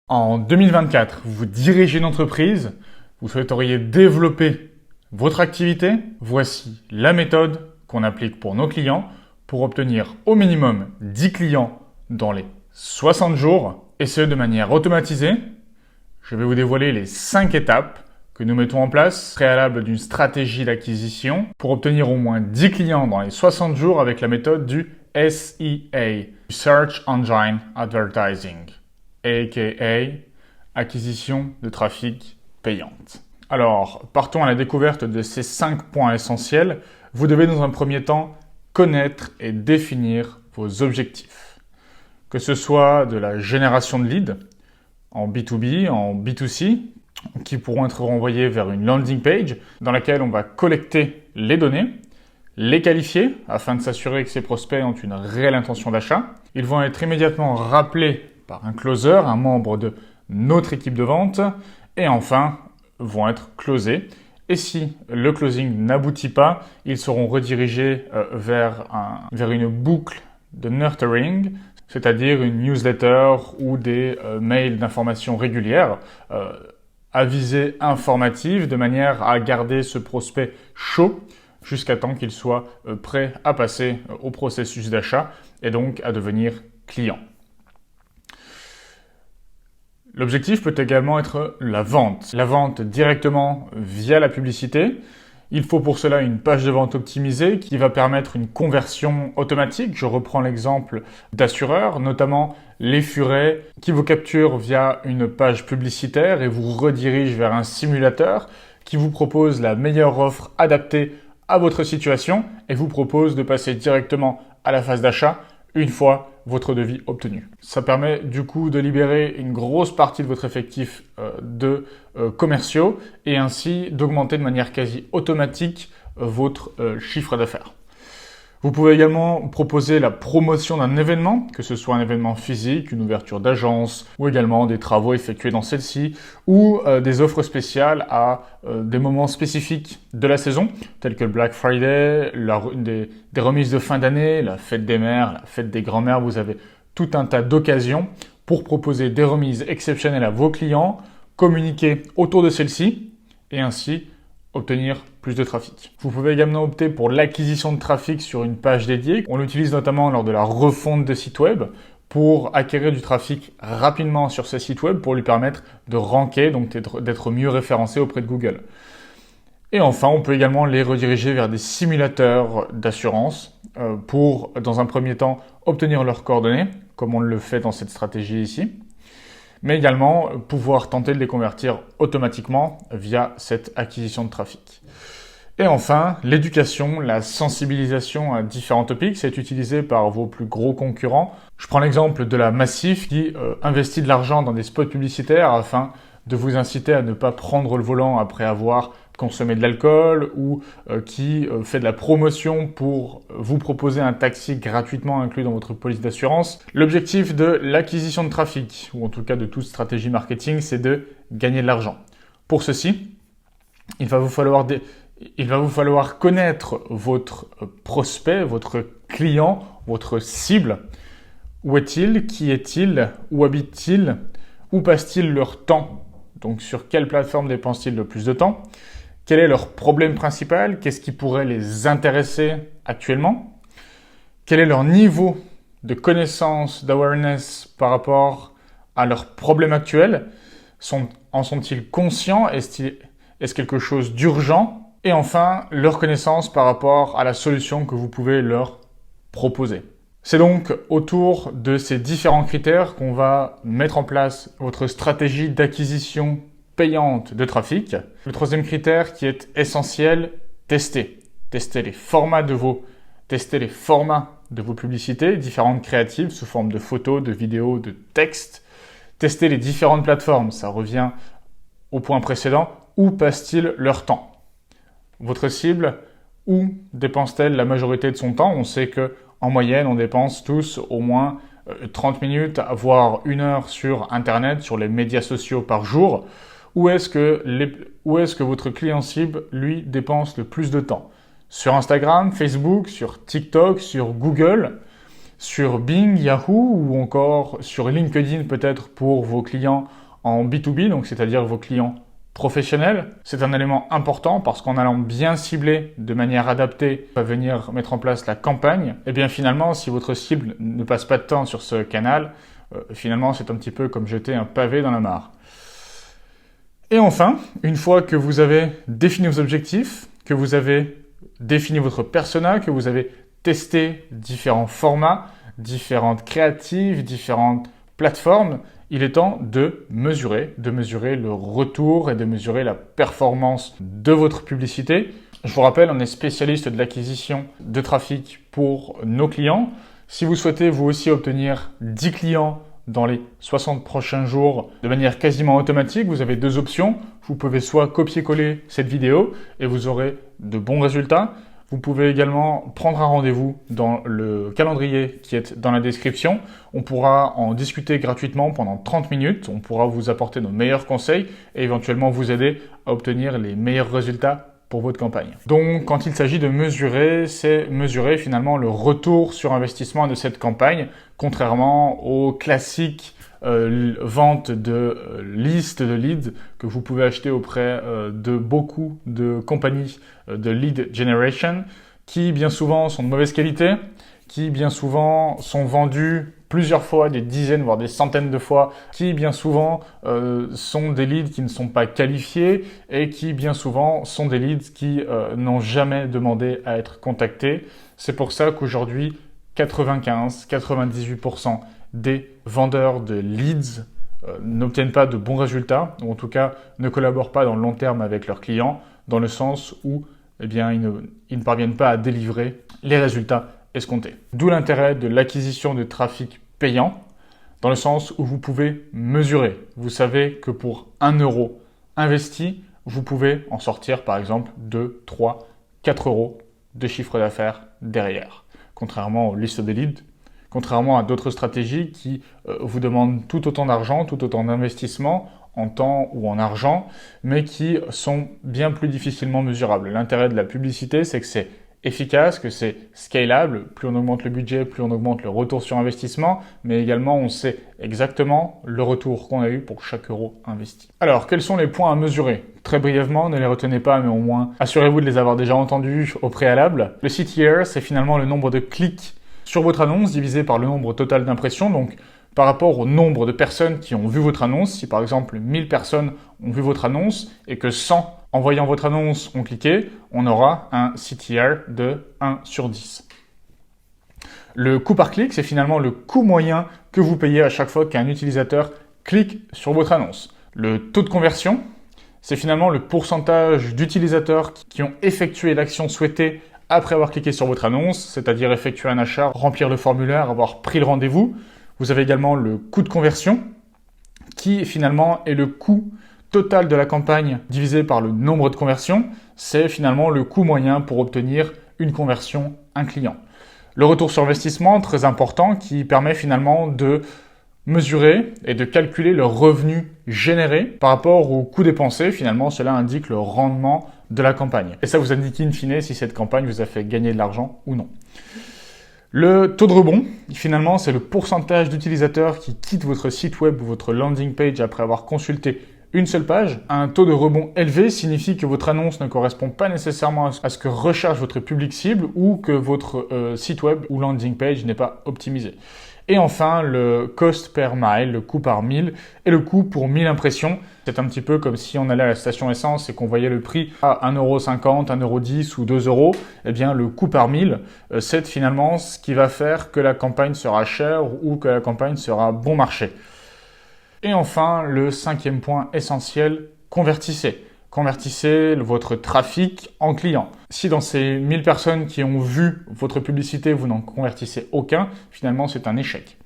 En 2024, vous dirigez une entreprise, vous souhaiteriez développer votre activité. Voici la méthode qu'on applique pour nos clients pour obtenir au minimum 10 clients dans les 60 jours et ce de manière automatisée. Je vais vous dévoiler les 5 étapes que nous mettons en place, préalable d'une stratégie d'acquisition pour obtenir au moins 10 clients dans les 60 jours avec la méthode du SEA, Search Engine Advertising, aka acquisition de trafic payante. Alors, partons à la découverte de ces 5 points essentiels. Vous devez dans un premier temps connaître et définir vos objectifs. Que ce soit de la génération de leads en B2B, en B2C, qui pourront être renvoyés vers une landing page dans laquelle on va collecter les données, les qualifier afin de s'assurer que ces prospects ont une réelle intention d'achat. Ils vont être immédiatement rappelés par un closer, un membre de notre équipe de vente, et enfin vont être closés. Et si le closing n'aboutit pas, ils seront redirigés vers une boucle de nurturing, c'est-à-dire une newsletter ou des mails d'information régulières à visée informative, de manière à garder ce prospect chaud jusqu'à temps qu'il soit prêt à passer au processus d'achat et donc à devenir client. L'objectif peut également être la vente directement via la publicité. Il faut pour cela une page de vente optimisée qui va permettre une conversion automatique. Je reprends l'exemple d'assureurs, notamment les furets qui vous capturent via une page publicitaire et vous redirigent vers un simulateur qui vous propose la meilleure offre adaptée à votre situation et vous propose de passer directement à la phase d'achat une fois votre devis obtenu. Ça permet du coup de libérer une grosse partie de votre effectif de commerciaux et ainsi d'augmenter de manière quasi automatique votre chiffre d'affaires. Vous pouvez également proposer la promotion d'un événement, que ce soit un événement physique, une ouverture d'agence ou également des travaux effectués dans celle-ci ou des offres spéciales à des moments spécifiques de la saison, tels que le Black Friday, des remises de fin d'année, la fête des mères, la fête des grands-mères. Vous avez tout un tas d'occasions pour proposer des remises exceptionnelles à vos clients, communiquer autour de celles-ci et ainsi obtenir plus de trafic. Vous pouvez également opter pour l'acquisition de trafic sur une page dédiée. On l'utilise notamment lors de la refonte de sites web pour acquérir du trafic rapidement sur ce site web pour lui permettre de ranker, donc d'être mieux référencé auprès de Google. Et enfin, on peut également les rediriger vers des simulateurs d'assurance pour, dans un premier temps, obtenir leurs coordonnées, comme on le fait dans cette stratégie ici, mais également pouvoir tenter de les convertir automatiquement via cette acquisition de trafic. Et enfin, l'éducation, la sensibilisation à différents topics, c'est utilisé par vos plus gros concurrents. Je prends l'exemple de la Massif qui investit de l'argent dans des spots publicitaires afin de vous inciter à ne pas prendre le volant après avoir consommé de l'alcool ou qui fait de la promotion pour vous proposer un taxi gratuitement inclus dans votre police d'assurance. L'objectif de l'acquisition de trafic, ou en tout cas de toute stratégie marketing, c'est de gagner de l'argent. Pour ceci, il va vous falloir connaître votre prospect, votre client, votre cible. Où est-il? Qui est-il? Où habite-t-il? Où passe-t-il leur temps? Donc sur quelle plateforme dépensent-ils le plus de temps? Quel est leur problème principal? Qu'est-ce qui pourrait les intéresser actuellement? Quel est leur niveau de connaissance, d'awareness par rapport à leurs problèmes actuels? En sont-ils conscients? Est-ce quelque chose d'urgent? Et enfin, leur connaissance par rapport à la solution que vous pouvez leur proposer. C'est donc autour de ces différents critères qu'on va mettre en place votre stratégie d'acquisition payante de trafic. Le troisième critère qui est essentiel, tester. Tester les formats de vos publicités, différentes créatives sous forme de photos, de vidéos, de textes. Tester les différentes plateformes, ça revient au point précédent. Où passe-t-il leur temps? Votre cible, où dépense-t-elle la majorité de son temps? On sait que en moyenne, on dépense tous au moins 30 minutes, voire 1 heure sur Internet, sur les médias sociaux par jour. Où est-ce que votre client cible, lui, dépense le plus de temps? Sur Instagram, Facebook, sur TikTok, sur Google, sur Bing, Yahoo ou encore sur LinkedIn peut-être pour vos clients en B2B, donc c'est-à-dire vos clients professionnels. C'est un élément important parce qu'en allant bien cibler de manière adaptée, on va venir mettre en place la campagne. Et bien finalement, si votre cible ne passe pas de temps sur ce canal, finalement c'est un petit peu comme jeter un pavé dans la mare. Et enfin, une fois que vous avez défini vos objectifs, que vous avez défini votre persona, que vous avez testé différents formats, différentes créatives, différentes plateformes, il est temps de mesurer le retour et de mesurer la performance de votre publicité. Je vous rappelle, on est spécialiste de l'acquisition de trafic pour nos clients. Si vous souhaitez vous aussi obtenir 10 clients dans les 60 prochains jours de manière quasiment automatique, vous avez deux options. Vous pouvez soit copier-coller cette vidéo et vous aurez de bons résultats. Vous pouvez également prendre un rendez-vous dans le calendrier qui est dans la description. On pourra en discuter gratuitement pendant 30 minutes. On pourra vous apporter nos meilleurs conseils et éventuellement vous aider à obtenir les meilleurs résultats pour votre campagne. Donc, quand il s'agit de mesurer, c'est mesurer finalement le retour sur investissement de cette campagne, contrairement aux classiques ventes de listes de leads que vous pouvez acheter auprès de beaucoup de compagnies de lead generation qui bien souvent sont de mauvaise qualité, qui bien souvent sont vendus plusieurs fois, des dizaines voire des centaines de fois, qui bien souvent sont des leads qui ne sont pas qualifiés et qui bien souvent sont des leads qui n'ont jamais demandé à être contactés. C'est pour ça qu'aujourd'hui 95-98% des vendeurs de leads n'obtiennent pas de bons résultats, ou en tout cas ne collaborent pas dans le long terme avec leurs clients, dans le sens où eh bien, ils ne parviennent pas à délivrer les résultats escomptés. D'où l'intérêt de l'acquisition de trafic payant, dans le sens où vous pouvez mesurer. Vous savez que pour 1 euro investi, vous pouvez en sortir par exemple 2, 3, 4 euros de chiffre d'affaires derrière. Contrairement aux listes de leads, contrairement à d'autres stratégies qui vous demandent tout autant d'argent, tout autant d'investissement en temps ou en argent, mais qui sont bien plus difficilement mesurables. L'intérêt de la publicité, c'est que c'est efficace, que c'est scalable. Plus on augmente le budget, plus on augmente le retour sur investissement, mais également on sait exactement le retour qu'on a eu pour chaque euro investi. Alors, quels sont les points à mesurer? Très brièvement, ne les retenez pas, mais au moins assurez-vous de les avoir déjà entendus au préalable. Le CTR, c'est finalement le nombre de clics sur votre annonce divisé par le nombre total d'impressions, donc par rapport au nombre de personnes qui ont vu votre annonce. Si par exemple 1000 personnes ont vu votre annonce et que 100 en voyant votre annonce ont cliqué, on aura un CTR de 1 sur 10. Le coût par clic, c'est finalement le coût moyen que vous payez à chaque fois qu'un utilisateur clique sur votre annonce. Le taux de conversion, c'est finalement le pourcentage d'utilisateurs qui ont effectué l'action souhaitée après avoir cliqué sur votre annonce, c'est-à-dire effectuer un achat, remplir le formulaire, avoir pris le rendez-vous. Vous avez également le coût de conversion, qui finalement est le coût total de la campagne divisé par le nombre de conversions. C'est finalement le coût moyen pour obtenir une conversion, un client. Le retour sur investissement, très important, qui permet finalement de mesurer et de calculer le revenu généré par rapport au coût dépensé. Finalement, cela indique le rendement de la campagne. Et ça vous indique in fine si cette campagne vous a fait gagner de l'argent ou non. Le taux de rebond, finalement, c'est le pourcentage d'utilisateurs qui quittent votre site web ou votre landing page après avoir consulté une seule page. Un taux de rebond élevé signifie que votre annonce ne correspond pas nécessairement à ce que recherche votre public cible ou que votre site web ou landing page n'est pas optimisé. Et enfin, le cost per mile, le coût par 1000 et le coût pour 1000 impressions. C'est un petit peu comme si on allait à la station essence et qu'on voyait le prix à 1,50 €, 1,10 € ou 2 €. Eh bien, le coût par 1000, c'est finalement ce qui va faire que la campagne sera chère ou que la campagne sera bon marché. Et enfin, le 5e point essentiel, convertissez. Convertissez votre trafic en clients. Si dans ces 1000 personnes qui ont vu votre publicité, vous n'en convertissez aucun, finalement c'est un échec.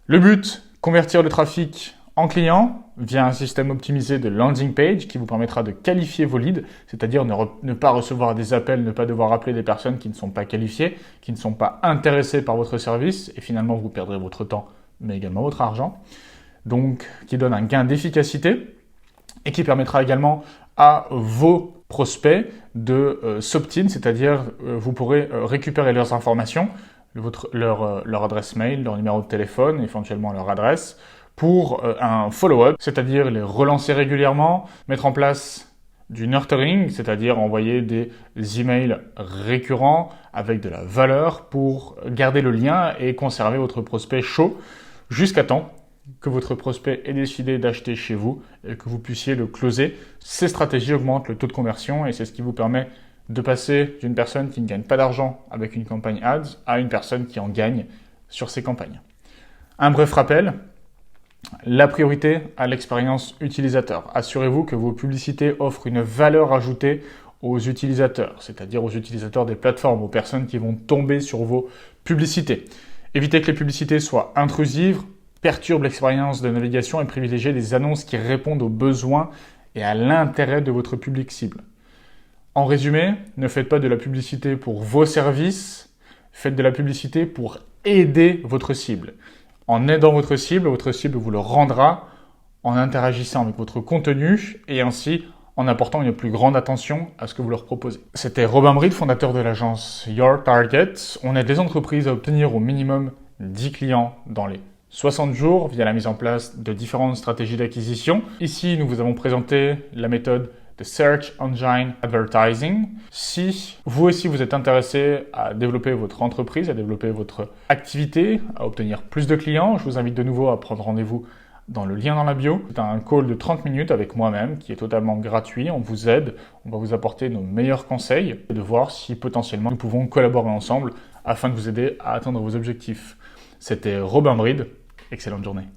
Le but, convertir le trafic en clients via un système optimisé de landing page qui vous permettra de qualifier vos leads, c'est-à-dire ne pas recevoir des appels, ne pas devoir appeler des personnes qui ne sont pas qualifiées, qui ne sont pas intéressées par votre service, et finalement vous perdrez votre temps, mais également votre argent. Donc, qui donne un gain d'efficacité et qui permettra également à vos prospects de s'opt-in, c'est-à-dire vous pourrez récupérer leurs informations, leur adresse mail, leur numéro de téléphone, éventuellement leur adresse, pour un follow-up, c'est-à-dire les relancer régulièrement, mettre en place du nurturing, c'est-à-dire envoyer des emails récurrents avec de la valeur pour garder le lien et conserver votre prospect chaud jusqu'à temps que votre prospect ait décidé d'acheter chez vous et que vous puissiez le closer. Ces stratégies augmentent le taux de conversion et c'est ce qui vous permet de passer d'une personne qui ne gagne pas d'argent avec une campagne ads à une personne qui en gagne sur ses campagnes. Un bref rappel, la priorité à l'expérience utilisateur. Assurez-vous que vos publicités offrent une valeur ajoutée aux utilisateurs, c'est-à-dire aux utilisateurs des plateformes, aux personnes qui vont tomber sur vos publicités. Évitez que les publicités soient intrusives, perturbent l'expérience de navigation et privilégiez des annonces qui répondent aux besoins et à l'intérêt de votre public cible. En résumé, ne faites pas de la publicité pour vos services, faites de la publicité pour aider votre cible. En aidant votre cible vous le rendra en interagissant avec votre contenu et ainsi en apportant une plus grande attention à ce que vous leur proposez. C'était Robin Bride, fondateur de l'agence Your Target. On aide les entreprises à obtenir au minimum 10 clients dans les 60 jours via la mise en place de différentes stratégies d'acquisition. Ici, nous vous avons présenté la méthode de Search Engine Advertising. Si vous aussi vous êtes intéressé à développer votre entreprise, à développer votre activité, à obtenir plus de clients, je vous invite de nouveau à prendre rendez-vous dans le lien dans la bio. C'est un call de 30 minutes avec moi-même qui est totalement gratuit. On vous aide, on va vous apporter nos meilleurs conseils et de voir si potentiellement nous pouvons collaborer ensemble afin de vous aider à atteindre vos objectifs. C'était Robin Bride. Excellente journée.